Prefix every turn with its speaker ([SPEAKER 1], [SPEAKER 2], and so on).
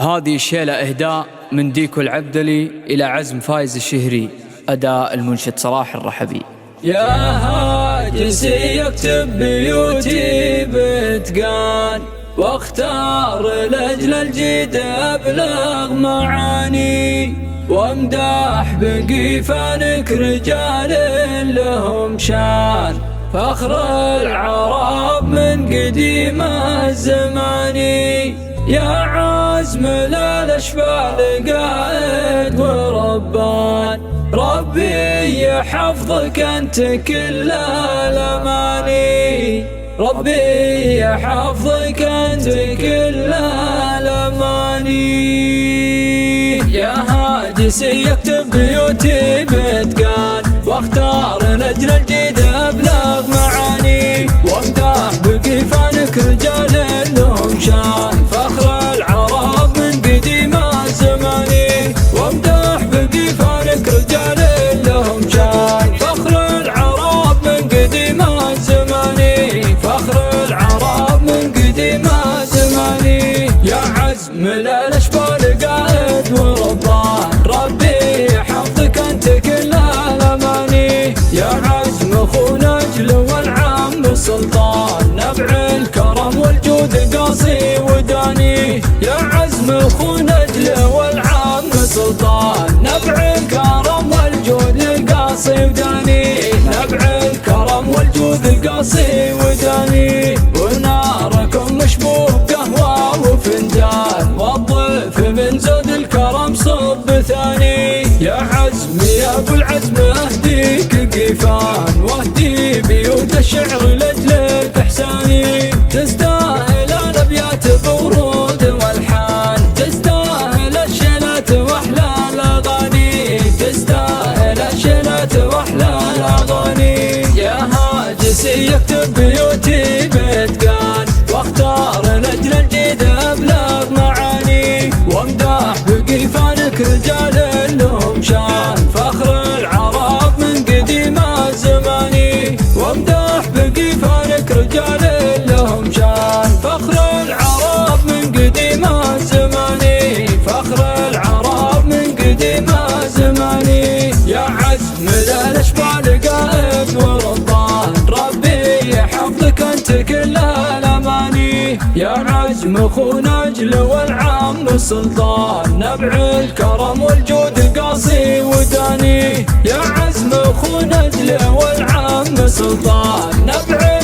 [SPEAKER 1] هذه الشيلة إهداء من ديكو العبدلي إلى عزم فايز الشهري، أداء المنشد صلاح الرحبي.
[SPEAKER 2] يا هاجسي يكتب بيوتي بإتقان، واختار لأجل الجيد أبلغ معاني، وامدح بقيفانك رجال لهم شان، فخر العرب من قديم الزمان. يا عزم للأشبال قائد وربان، ربي يحفظك أنت كل الأماني، ربي يحفظك أنت كل الأماني. يا هاجسي يكتب بيوتي بإتقان، واختار لأجل الجيد أبلغ معاني، وامدح بقيفانك رجال لهم شان، فخر العرب من قديم الزمان. وامدح بقيفانك رجال لهم شان، فخر العرب من قديم الزمان، فخر العرب من قديم الزمان. يا عزم للأشبال قائد وربان، ربي يحفظك أنت كل الأماني. يا عزم أخو نجل والعم السلطان، نبع الكرم والجود قاصي وداني. يا عزم أخو نجل والعم السلطان، نبع الكرم والجود قاصي وداني، نبع الكرم والجود قاصي وداني. وناركم مشبوه بقهوة وفنجان، والضيف من زود الكرم صب ثاني. يا عزم يا ابو العزم اهديك قيفان، واهدي بيوت الشعر لاجل الاحسان. تستاهل الابيات بورود والحان، تستاهل الشيلات واحلى الاغاني، تستاهل الشيلات واحلى الاغاني. يا هاجسي يكتب بيوتي بإتقان، واختار لاجل الجيد ابلغ معاني، وامدح بقيفانك رجال لهم شان، فخر العرب من قديم الزمان. وامدح بقيفانك رجال لهم شان، فخر العرب من قديم الزمان، فخر العرب من قديم الزمان. يا عزم للأشبال قائد وربان، ربي يحفظك أنت كل الأماني. يا عزم أخو نجل والعم السلطان، نبع الكرم والجود قاصي وداني. يا عزم أخو نجل والعم السلطان، نبع